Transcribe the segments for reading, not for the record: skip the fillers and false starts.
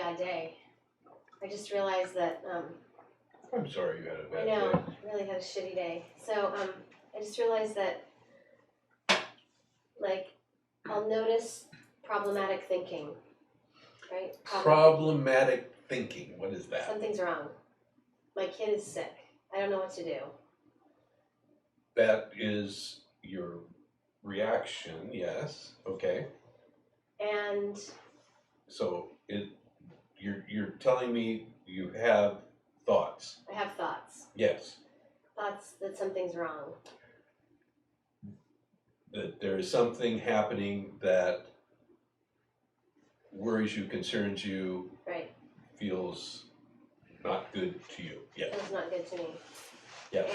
bad day. I just realized that, I'm sorry you had a I bad know, day. I really had a shitty day. So, I just realized that, like, I'll notice problematic thinking, right? Problematic thinking, what is that? Something's wrong. My kid is sick. I don't know what to do. That is your reaction, yes, okay. And So you're telling me you have thoughts. I have thoughts. Yes. Thoughts that something's wrong. That there is something happening that worries you, concerns you, Right. feels not good to you. Yes. Feels not good to me. Yes.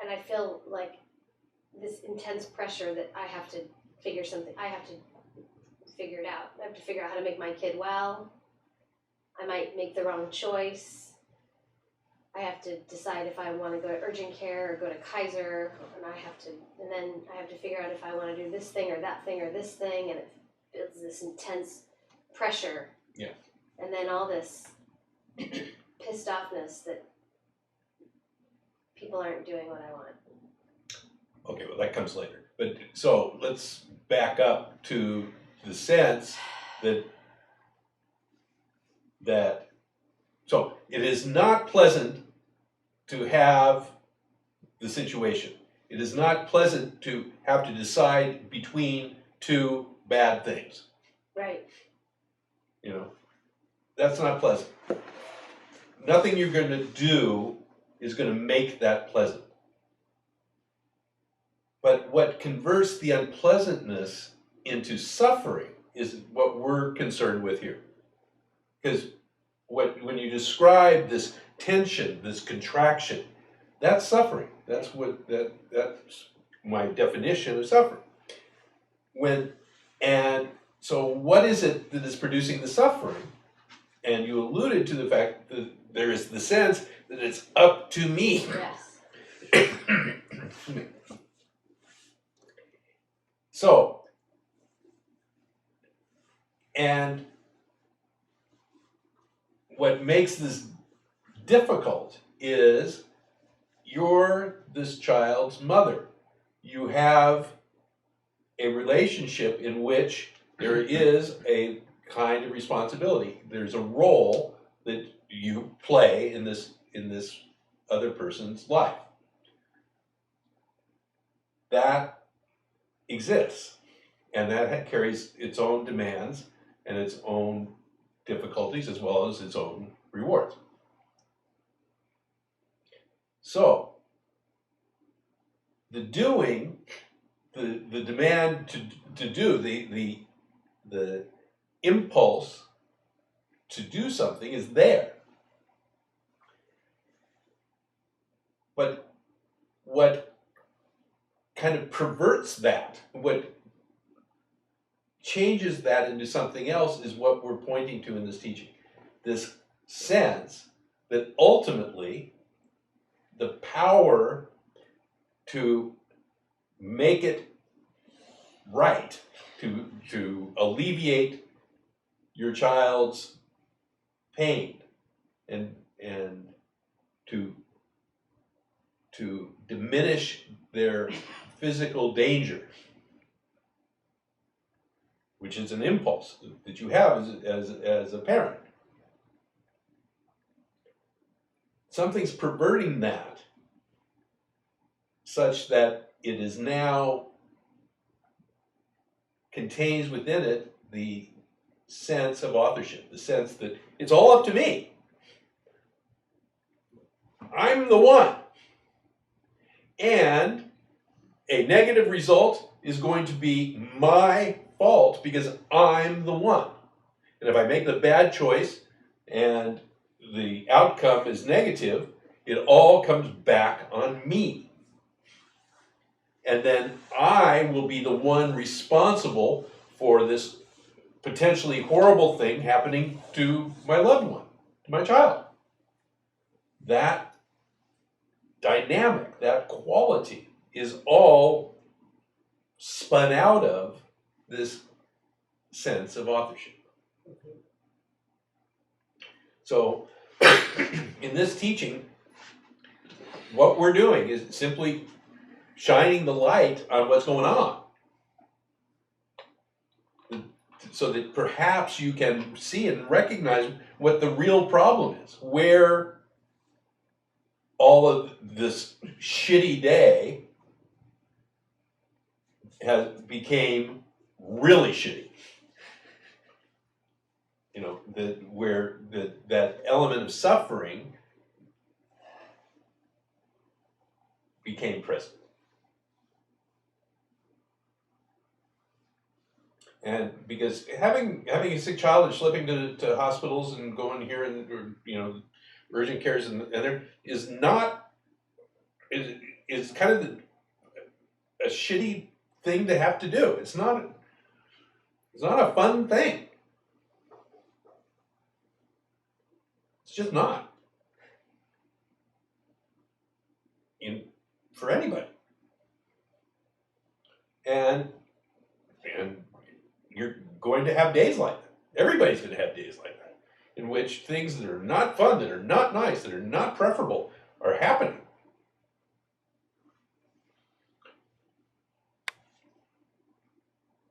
And I feel like this intense pressure that I have to figure something. I have to figure it out. I have to figure out how to make my kid well. I might make the wrong choice. I have to decide if I want to go to urgent care or go to Kaiser, and then I have to figure out if I want to do this thing or that thing or this thing, and it builds this intense pressure. Yeah. And then all this pissed offness that people aren't doing what I want. Okay, well that comes later. But so let's back up to the sense that so it is not pleasant to have the situation. It is not pleasant to have to decide between two bad things. Right. You know, that's not pleasant. Nothing you're going to do is going to make that pleasant. But what converts the unpleasantness into suffering is what we're concerned with here. Because when you describe this tension, this contraction, that's suffering. That's my definition of suffering. And so what is it that is producing the suffering? And you alluded to the fact that there is the sense that it's up to me. Yes. So, and what makes this difficult is you're this child's mother. You have a relationship in which there is a kind of responsibility. There's a role that you play in this other person's life. That exists, and that carries its own demands and its own difficulties as well as its own rewards. So the doing, the demand to do, the impulse to do something is there. But what kind of perverts that, what changes that into something else is what we're pointing to in this teaching. This sense that ultimately the power to make it right, to alleviate your child's pain and to diminish their physical danger, which is an impulse that you have as a parent. Something's perverting that such that it is now contains within it the sense of authorship, the sense that it's all up to me. I'm the one. And a negative result is going to be my fault because I'm the one. And if I make the bad choice and the outcome is negative, it all comes back on me. And then I will be the one responsible for this potentially horrible thing happening to my loved one, to my child. That dynamic, that quality is all spun out of this sense of authorship. So, in this teaching, what we're doing is simply shining the light on what's going on, so that perhaps you can see and recognize what the real problem is, where all of this shitty day became really shitty. You know, that element of suffering became present. And because having a sick child and slipping to hospitals and going here and, or, you know, urgent cares and there is not is kind of a shitty thing to have to do. It's not a fun thing. It's just not for anybody. And you're going to have days like that. Everybody's going to have days like that, in which things that are not fun, that are not nice, that are not preferable are happening.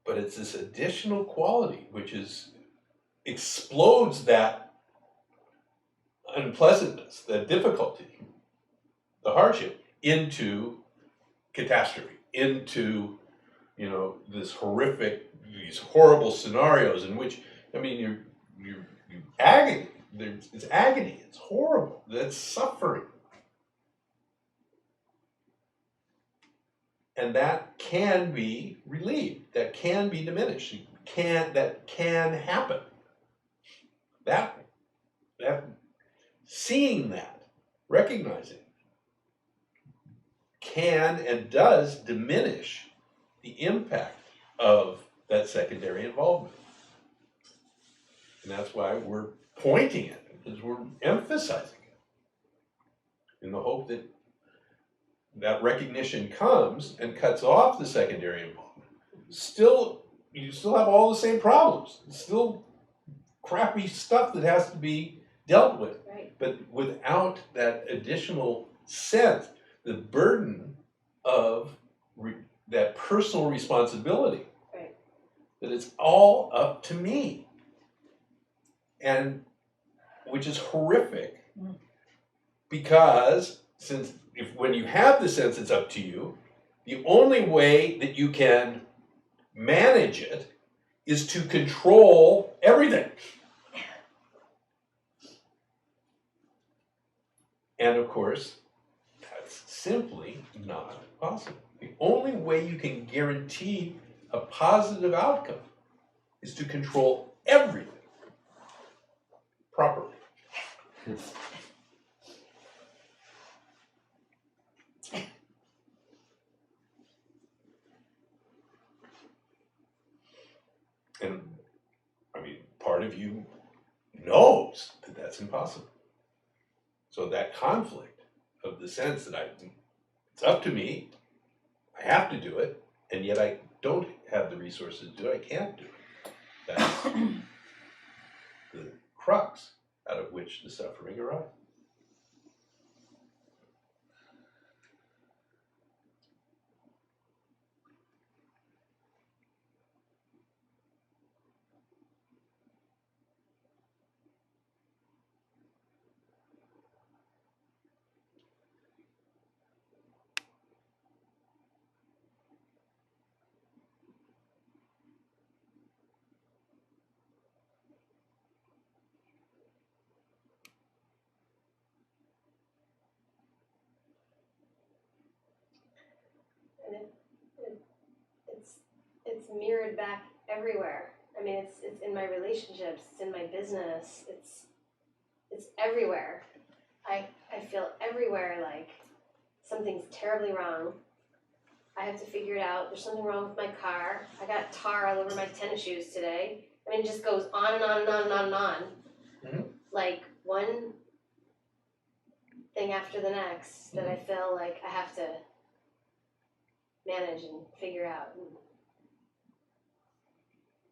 But it's this additional quality which explodes that unpleasantness, that difficulty, the hardship, into catastrophe, into, you know, these horrible scenarios in which, I mean, you agony. It's agony. It's horrible. That's suffering, and that can be relieved. That can be diminished. That can happen. That seeing that, recognizing, can and does diminish the impact of that secondary involvement. And that's why we're pointing at it, because we're emphasizing it, in the hope that that recognition comes and cuts off the secondary involvement. You still have all the same problems. It's still crappy stuff that has to be dealt with. Right. But without that additional sense, the burden of that personal responsibility, right, that it's all up to me, and which is horrific, because when you have the sense it's up to you, the only way that you can manage it is to control everything. And of course, that's simply not possible. The only way you can guarantee a positive outcome is to control everything properly. And I mean, part of you knows that that's impossible. So that conflict of the sense that it's up to me, I have to do it, and yet I don't have the resources to do it, I can't do it. That's the crux out of which the suffering arises. and it's mirrored back everywhere. I mean, it's in my relationships, it's in my business, it's everywhere. I feel everywhere like something's terribly wrong. I have to figure it out. There's something wrong with my car. I got tar all over my tennis shoes today. I mean, it just goes on and on and on and on and on. Mm-hmm. Like one thing after the next that I feel like I have to manage and figure out.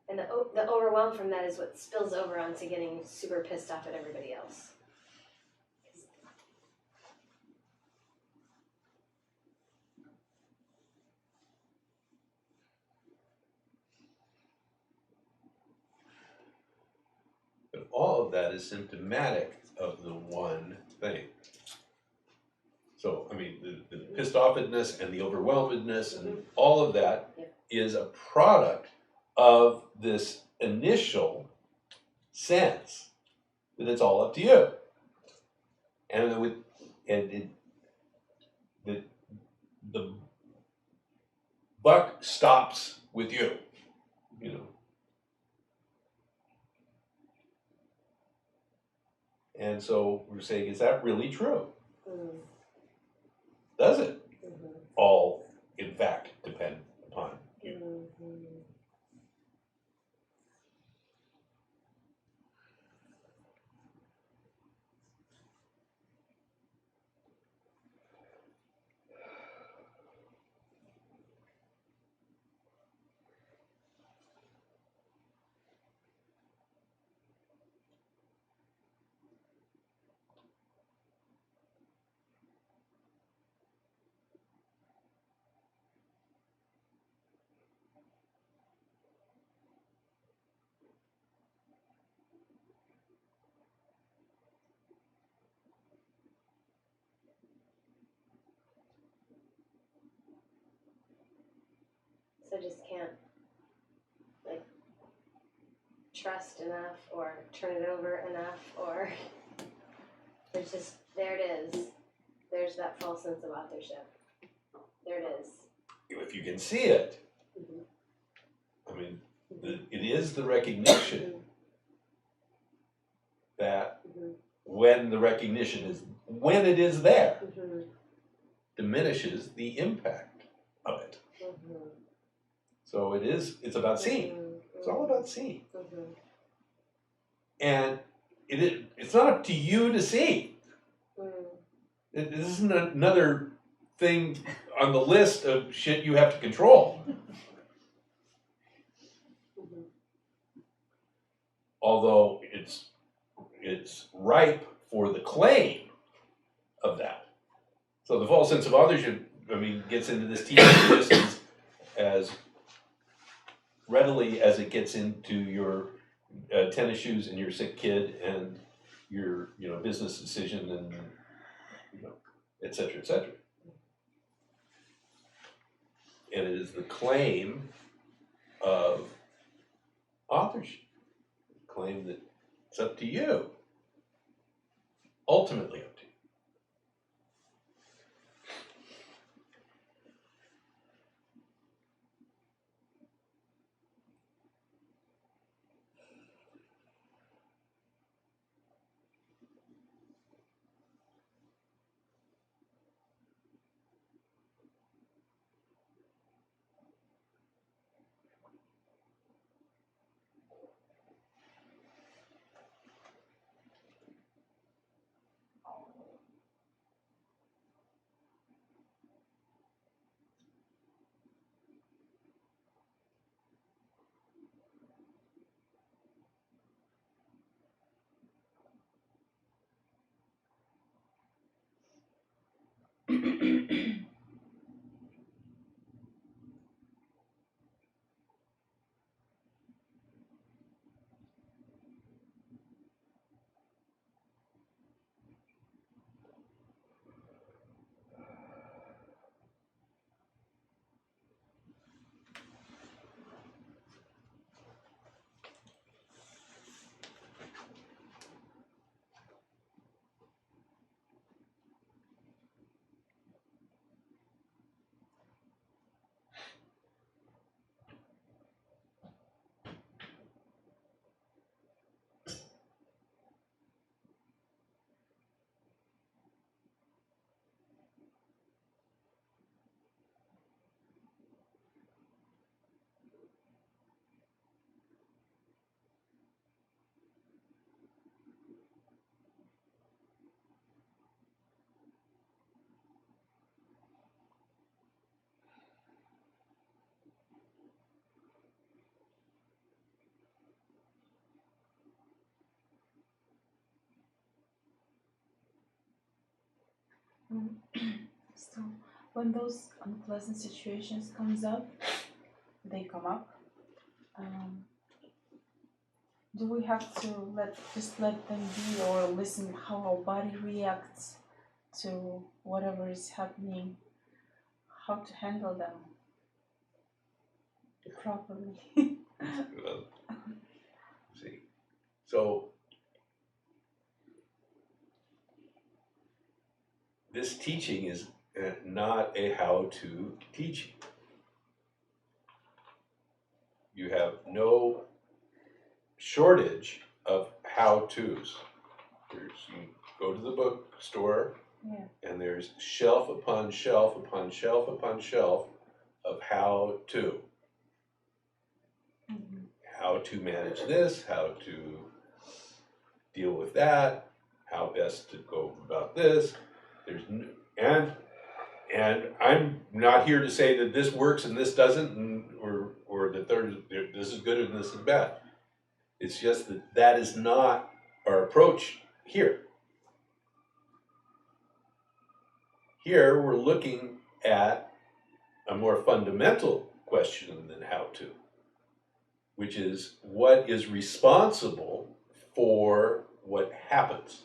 And the overwhelm from that is what spills over onto getting super pissed off at everybody else. But all of that is symptomatic of the one thing. So, I mean, the pissed offedness and the overwhelmedness and all of that is a product of this initial sense that it's all up to you. And the buck stops with you, you know. And so we're saying, is that really true? Mm. Does it Mm-hmm. all, in fact, depend upon you? Mm-hmm. So just can't like trust enough or turn it over enough, or it's just, there it is. There's that false sense of authorship. There it is. If you can see it, Mm-hmm. I mean, it is the recognition that when when it is there, diminishes the impact of it. So it's about seeing. It's all about seeing. And it's not up to you to see. This isn't another thing on the list of shit you have to control. Although it's ripe for the claim of that. So the false sense of authorship, I mean, gets into this teaching just as readily as it gets into your tennis shoes and your sick kid and your business decision and et cetera, et cetera. And it is the claim of authorship, the claim that it's up to you, ultimately up to you. So when those unpleasant situations they come up, do we have to just let them be, or listen how our body reacts to whatever is happening, how to handle them properly? Well, see, so this teaching is not a how-to teaching. You have no shortage of how-tos. You go to the bookstore, and there's shelf upon shelf upon shelf upon shelf of how-to. How to manage this, how to deal with that, how best to go about this. And I'm not here to say that this works and this doesn't, or that this is good and this is bad. It's just that is not our approach here. Here we're looking at a more fundamental question than how to, which is what is responsible for what happens.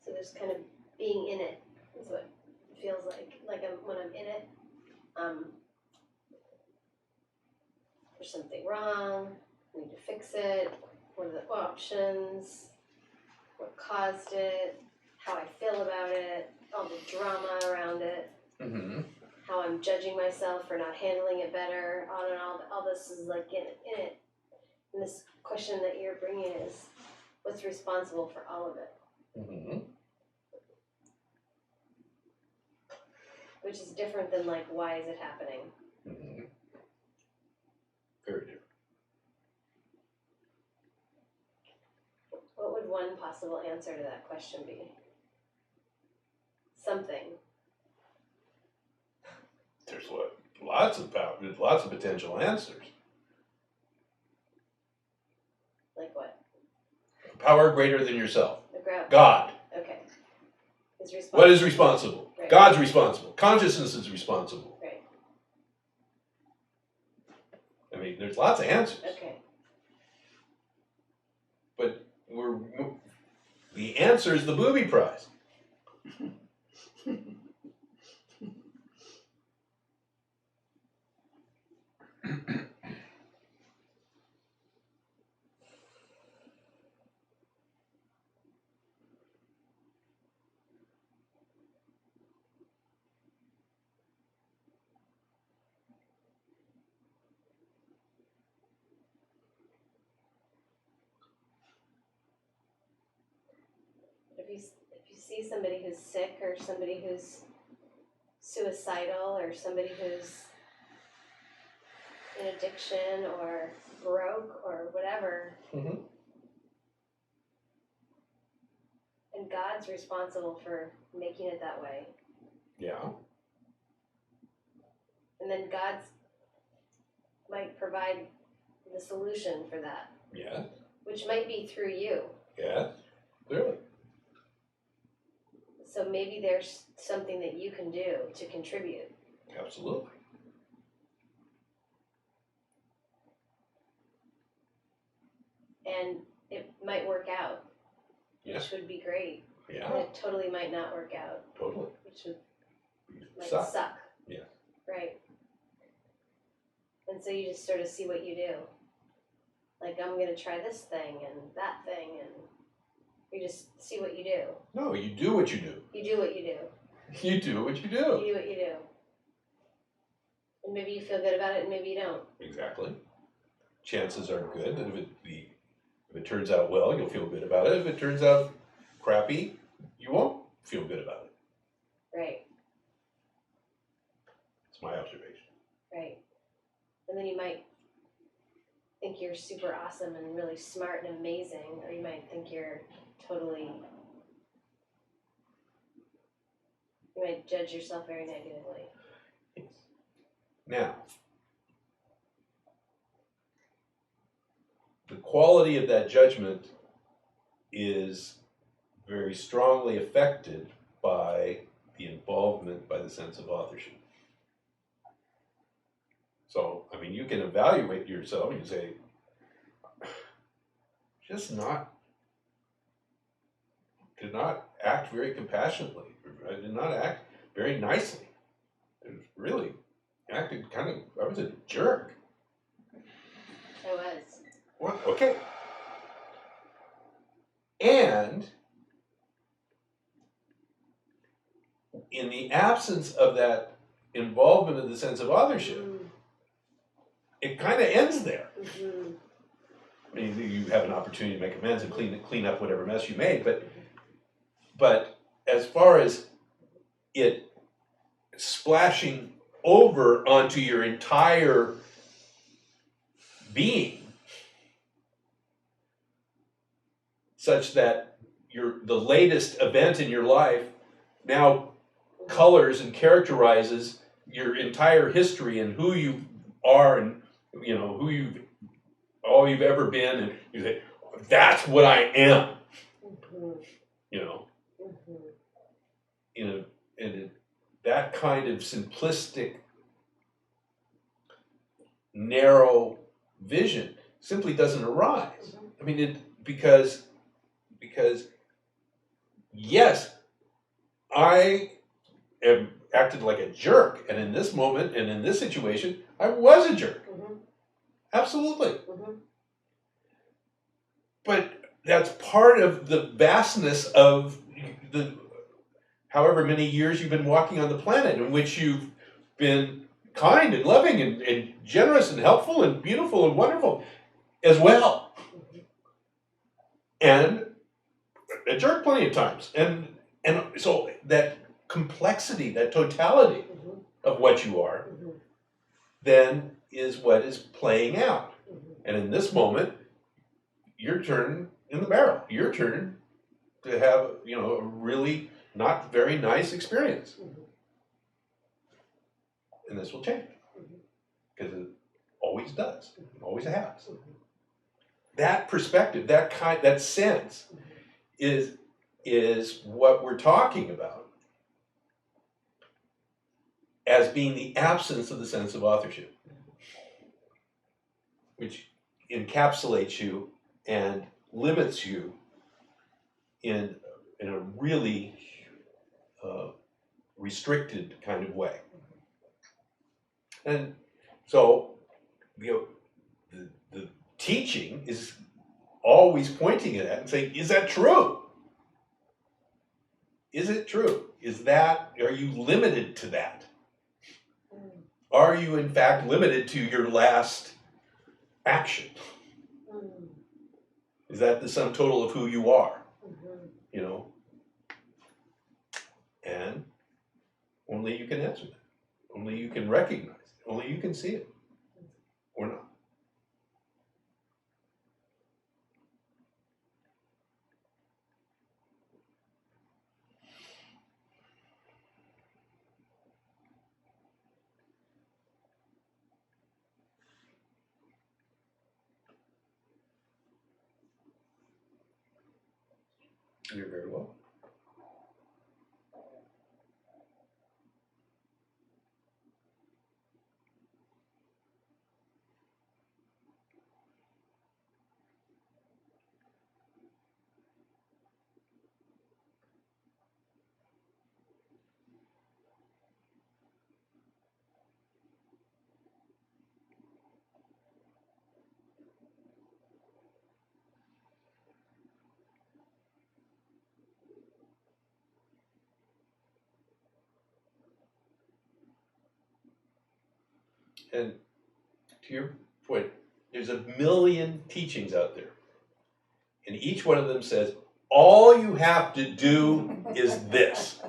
So there's kind of being in it is what it feels like when I'm in it. There's something wrong, I need to fix it, what are the options, what caused it, how I feel about it, all the drama around it, how I'm judging myself for not handling it better, on and on. All this is like in it. And this question that you're bringing is, what's responsible for all of it? Which is different than like, why is it happening? Very different. What would one possible answer to that question be? Something. There's lots of potential answers. Like what? Power greater than yourself. The God. Okay. What is responsible? Right. God's responsible. Consciousness is responsible. Right. I mean, there's lots of answers. Okay. But the answer is the booby prize. If you see somebody who's sick, or somebody who's suicidal, or somebody who's in addiction or broke or whatever, and God's responsible for making it that way. Yeah. And then God might provide the solution for that. Yeah. Which might be through you. Yeah. Clearly. So maybe there's something that you can do to contribute. Absolutely. And it might work out, Yeah. which would be great. Yeah. And it totally might not work out, Totally. which might Suck. suck. Yeah. Right. And so you just sort of see what you do. Like, I'm going to try this thing and that thing, and you just see what you do. No, you do what you do. You do what you do. You do what you do. You do what you do. And maybe you feel good about it, and maybe you don't. Exactly. Chances are good that if it turns out well, you'll feel good about it. If it turns out crappy, you won't feel good about it. Right. It's my observation. Right. And then you might think you're super awesome and really smart and amazing, or you might think you might judge yourself very negatively. Now, the quality of that judgment is very strongly affected by the involvement by the sense of authorship. So, I mean, you can evaluate yourself and you say, did not act very compassionately. I did not act very nicely. It was really acted I was a jerk. I was. Well, okay. And in the absence of that involvement of the sense of authorship, it kind of ends there. Mm-hmm. I mean, you have an opportunity to make amends and clean up whatever mess you made, but as far as it splashing over onto your entire being, such that the latest event in your life now colors and characterizes your entire history and who you are and all you've ever been, and you say, that's what I am. That kind of simplistic, narrow vision simply doesn't arise. I mean, because yes, I am acted like a jerk, and in this moment and in this situation, I was a jerk. Absolutely. But that's part of the vastness of the however many years you've been walking on the planet, in which you've been kind and loving and generous and helpful and beautiful and wonderful as well. And a jerk plenty of times. And so that complexity, that totality of what you are, then is what is playing out. And in this moment, your turn in the barrel. Your turn to have, a really not very nice experience. And this will change. Because it always does. It always has. That perspective, that sense is what we're talking about as being the absence of the sense of authorship, which encapsulates you and limits you in a really restricted kind of way. And so, the teaching is always pointing at that and saying, is that true? Is it true? Are you limited to that? Are you in fact limited to your last action? Is that the sum total of who you are? And only you can answer that. Only you can recognize it. Only you can see it. Or not. You're very welcome. And to your point, there's a million teachings out there. And each one of them says, all you have to do is this.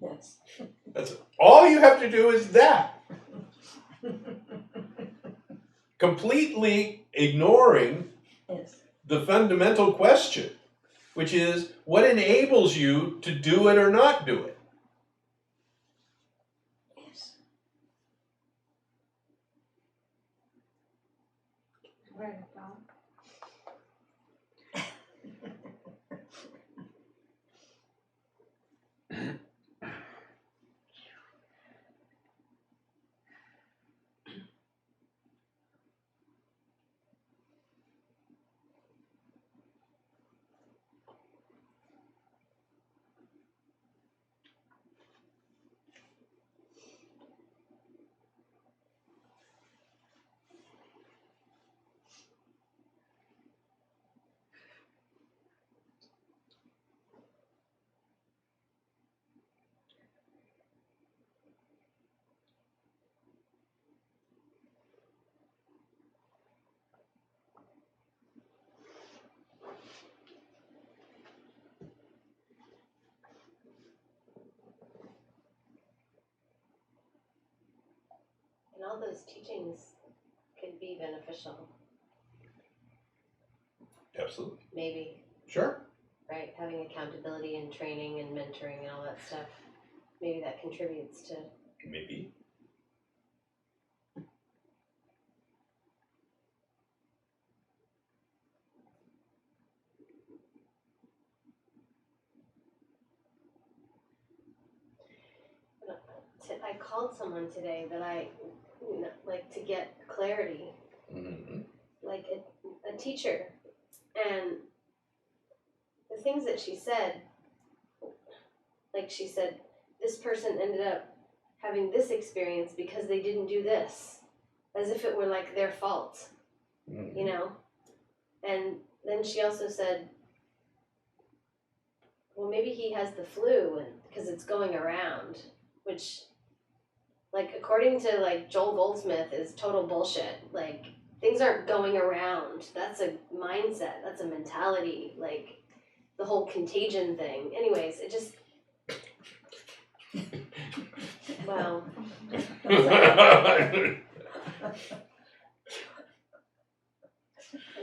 Yes. That's all you have to do is that. Completely ignoring Yes. the fundamental question, which is what enables you to do it or not do it? Yes. Write it down. And all those teachings could be beneficial, Absolutely. maybe, Sure. right? Having accountability and training and mentoring and all that stuff. Maybe that contributes to. Maybe. I called someone today that I like to get clarity, Mm-hmm. like a teacher, and the things that she said, like she said, this person ended up having this experience because they didn't do this, as if it were like their fault, Mm-hmm. you know? And then she also said, well, maybe he has the flu and because it's going around, which, like, according to like Joel Goldsmith, is total bullshit. Like, things aren't going around. That's a mindset. That's a mentality. Like, the whole contagion thing. Anyways, it just. Well. I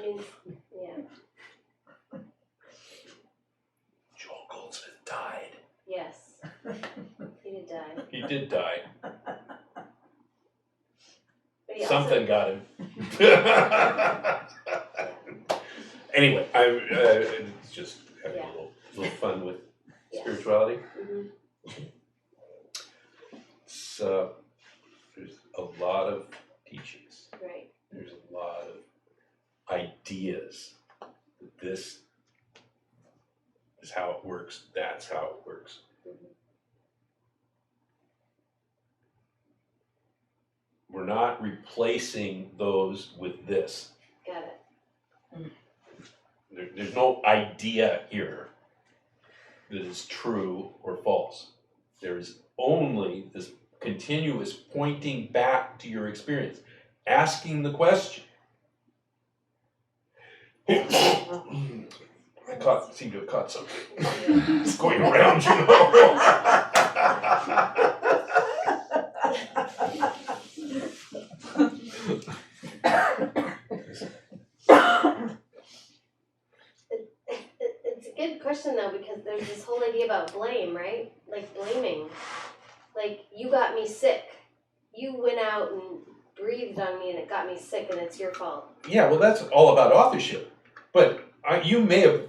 mean, yeah. Joel Goldsmith died. Yes. He did die. He did die. But he Something also, got him. Anyway, it's just having Yeah. a little fun with Yeah. spirituality. Mhm. So there's a lot of teachings. Right. There's a lot of ideas. This is how it works. That's how it works. Mhm. We're not replacing those with this. Got it. There's no idea here that is true or false. There is only this continuous pointing back to your experience, asking the question. I seem to have caught something. It's going around, you know. It's a good question though, because there's this whole idea about blame, right? Like blaming. Like, you got me sick. You went out and breathed on me and it got me sick and it's your fault. Yeah, well, that's all about authorship. But you may have,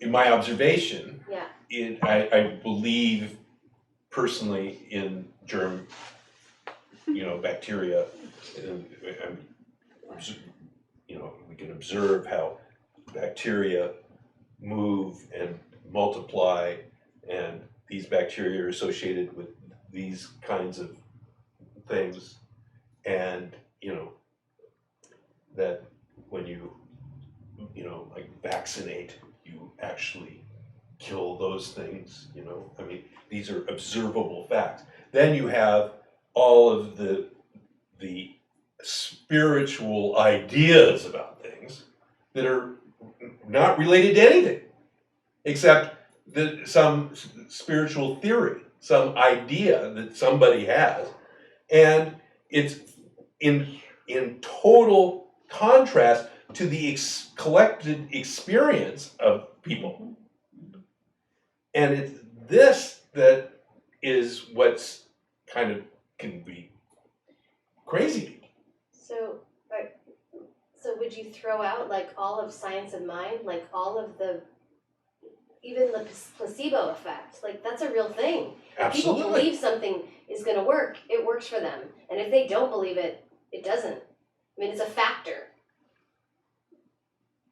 in my observation, Yeah. I believe personally in germ, bacteria. And, we can observe how bacteria move and multiply, and these bacteria are associated with these kinds of things, and that when you like vaccinate, you actually kill those things. These are observable facts. Then you have all of the spiritual ideas about things that are not related to anything except some spiritual theory, some idea that somebody has, and it's in total contrast to the collected experience of people. And it's this that is what's kind of can be crazy. So would you throw out like all of science of mind, like all of even the placebo effect? Like that's a real thing. If people Absolutely. believe something is going to work, it works for them. And if they don't believe it, it doesn't. I mean, it's a factor.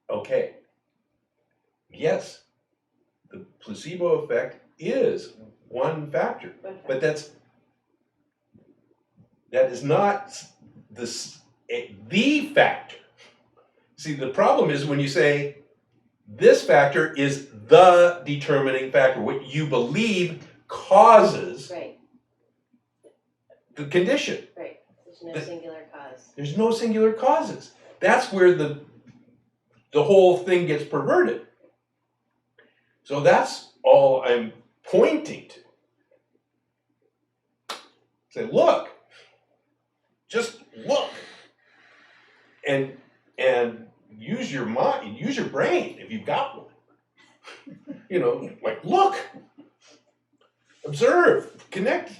Okay. Yes, the placebo effect is one factor, but that is not the factor. See, the problem is when you say this factor is the determining factor, what you believe causes Right. the condition. Right. There's no singular cause. There's no singular causes. That's where the whole thing gets perverted. So that's all I'm pointing to. Say, look, just look, and use your mind, use your brain if you've got one. Like look, observe, connect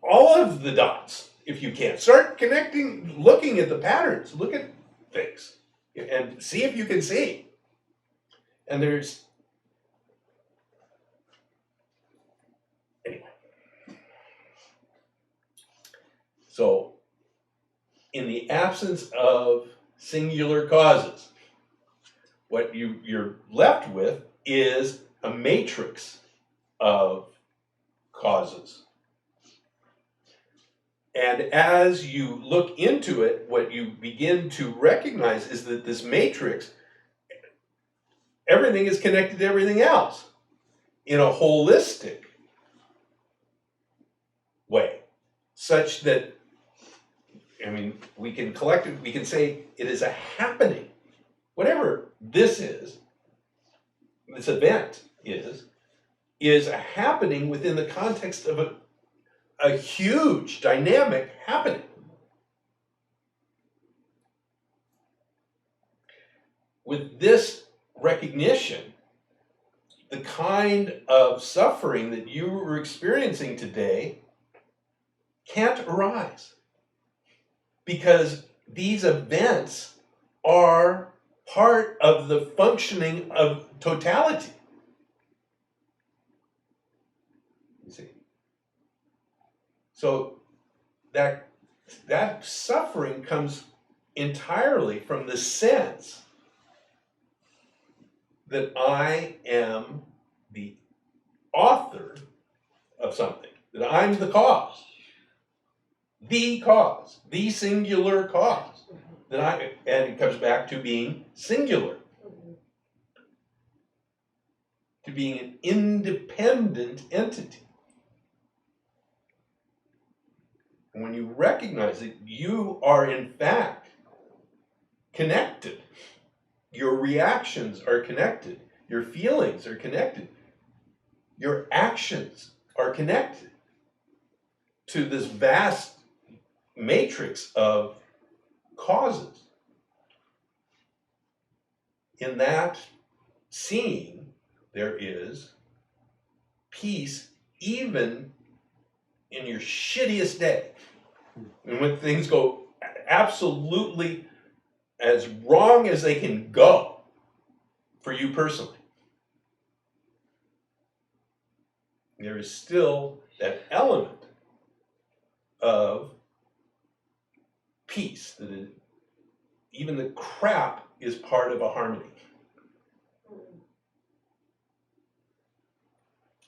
all of the dots if you can. Start connecting, looking at the patterns, look at things, and see if you can see. And there's anyway. So, in the absence of singular causes, what you're left with is a matrix of causes. And as you look into it, what you begin to recognize is that this matrix, everything is connected to everything else in a holistic way, such that, we can say it is a happening. Whatever this event is a happening within the context of a huge dynamic happening. With this recognition, the kind of suffering that you are experiencing today can't arise, because these events are part of the functioning of totality. You see? So that suffering comes entirely from the sense that I am the author of something, that I'm the cause, the singular cause, and it comes back to being singular, to being an independent entity. And when you recognize that you are in fact connected, your reactions are connected, your feelings are connected, your actions are connected to this vast matrix of causes. In that seeing, there is peace even in your shittiest day. And when things go absolutely as wrong as they can go for you personally, there is still that element of peace, that even the crap is part of a harmony.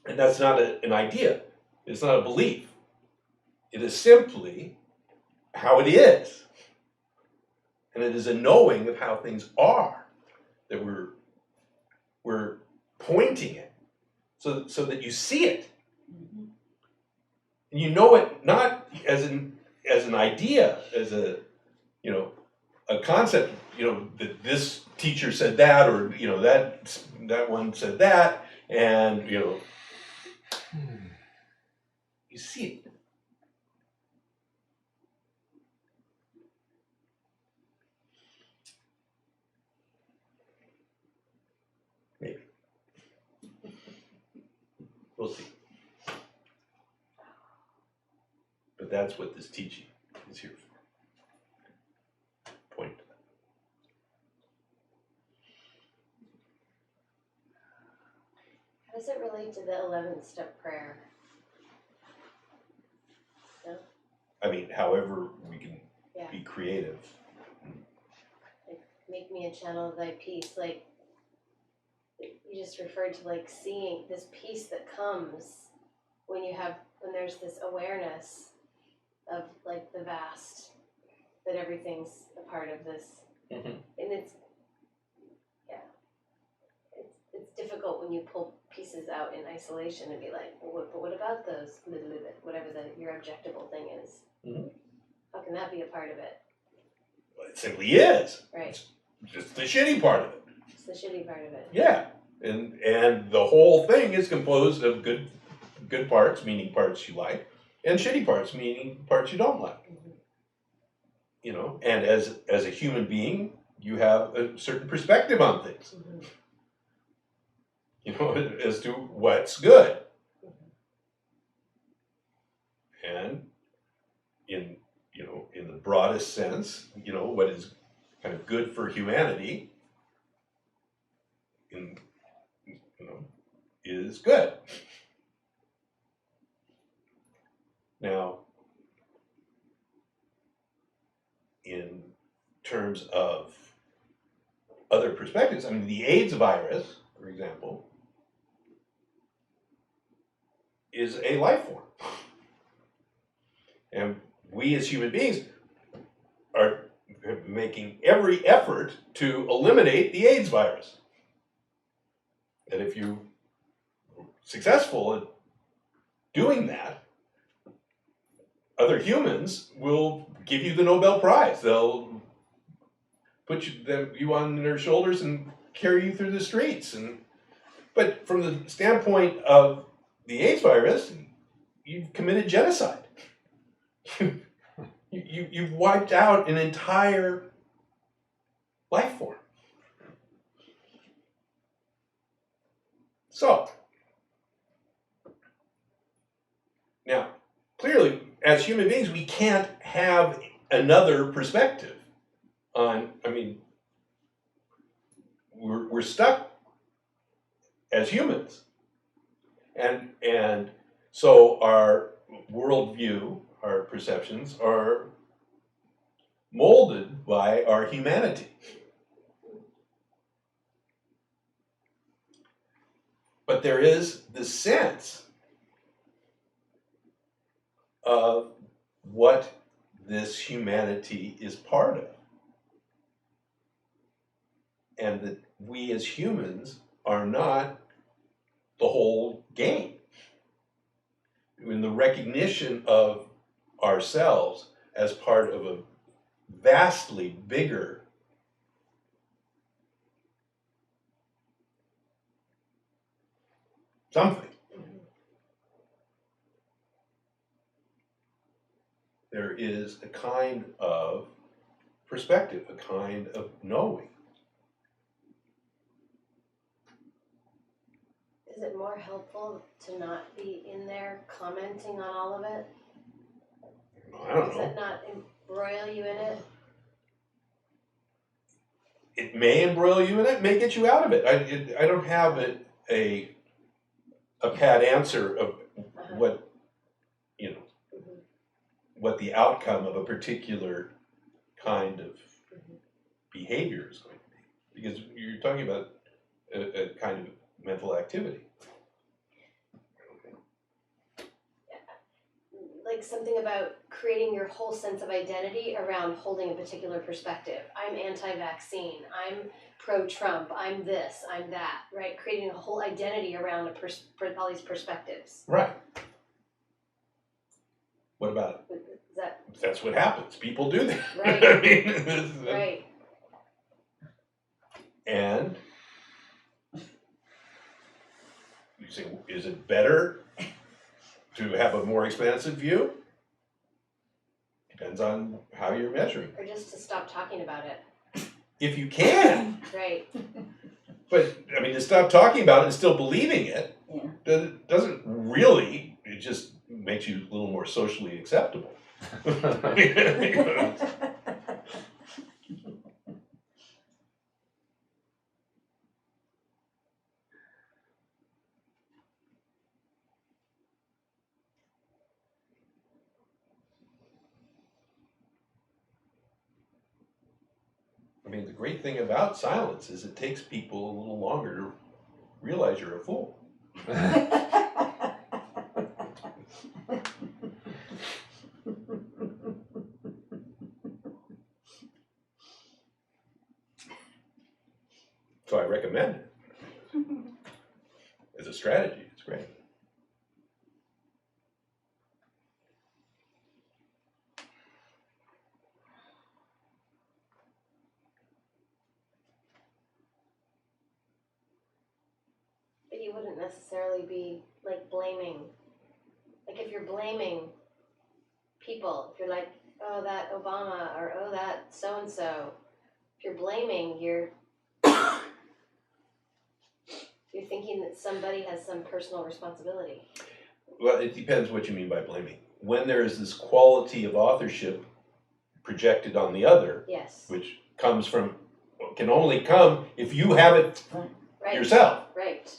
And that's not an idea. It's not a belief. It is simply how it is. And it is a knowing of how things are that we're pointing it so that you see it. And you know it not as an idea, as a concept, that this teacher said that, or that one said that, and you see it. Maybe. We'll see. But that's what this teaching is here for. Point. How does it relate to the 11th step prayer? No? I mean, however we can Yeah. be creative. Like, make me a channel of thy peace. Like, you just referred to like seeing this peace that comes when there's this awareness of like the vast, that everything's a part of this. Mm-hmm. And it's difficult when you pull pieces out in isolation and be like, well, what about those, whatever your objectable thing is? Mm-hmm. How can that be a part of it? Well, it simply is. Right. It's just the shitty part of it. It's the shitty part of it. Yeah. And the whole thing is composed of good parts, meaning parts you like, and shitty parts, meaning parts you don't like. Mm-hmm. And as a human being, you have a certain perspective on things. Mm-hmm. As to what's good. And in the broadest sense, what is kind of good for humanity is good. Now, in terms of other perspectives, I mean, the AIDS virus, for example, is a life form. And we as human beings are making every effort to eliminate the AIDS virus. And if you're successful at doing that, other humans will give you the Nobel Prize. They'll put you on their shoulders and carry you through the streets. But from the standpoint of the AIDS virus, you've committed genocide. You've wiped out an entire life form. So, now, clearly, as human beings, we can't have another perspective on, we're stuck as humans. And so our worldview, our perceptions are molded by our humanity. But there is the sense of what this humanity is part of. And that we as humans are not the whole game. In the recognition of ourselves as part of a vastly bigger something. There is a kind of perspective, a kind of knowing. Is it more helpful to not be in there commenting on all of it? I don't Does know. that not embroil you in it? it may embroil you and it may get you out of it. I don't have a pat answer of what, you know, what the outcome of a particular kind of behavior is going to be, because you're talking about a kind of mental activity. Like something about creating your whole sense of identity around holding a particular perspective. I'm anti-vaccine, I'm pro-Trump, I'm this, I'm that, right? Creating a whole identity around all these perspectives. Right. What about it? Is that That's what happens. People do that. right? I mean, Right. And you say, is it better to have a more expansive view? Depends on how you're measuring. Or just to stop talking about it. If you can, Right. but I mean, to stop talking about it and still believing it, Yeah. doesn't really, it just makes you a little more socially acceptable. I mean, the great thing about silence is it takes people a little longer to realize you're a fool. So I recommend it as a strategy. It's great. But you wouldn't necessarily be like blaming. Like if you're blaming people, if you're like, oh that Obama or oh that so and so, if you're blaming, you're thinking that somebody has some personal responsibility. Well, it depends what you mean by blaming. When there is this quality of authorship projected on the other, Yes. which comes from, can only come if you have it Right. yourself. Right.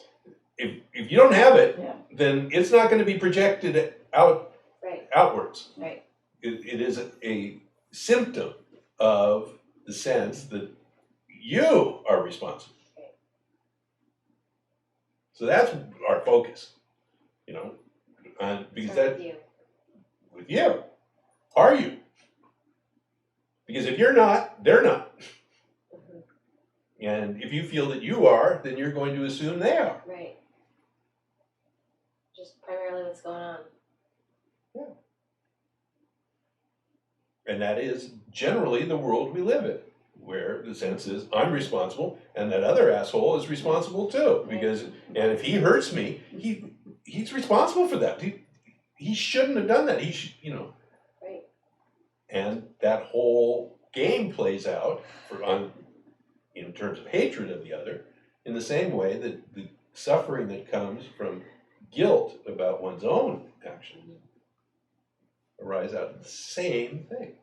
If you don't have it, Yeah. then it's not going to be projected Right. outwards. Right. It is a symptom of the sense that you are responsible. Right. So that's our focus, you know, because Start that with you. with you, are you? Because if you're not, they're not. Mhm. And if you feel that you are, then you're going to assume they are. Right. Just primarily what's going on. And that is generally the world we live in, where the sense is I'm responsible and that other asshole is responsible too. Because and if he hurts me, he's responsible for that. He shouldn't have done that. He should, you know. Right. And that whole game plays out in terms of hatred of the other, in the same way that the suffering that comes from guilt about one's own actions arise out of the same thing.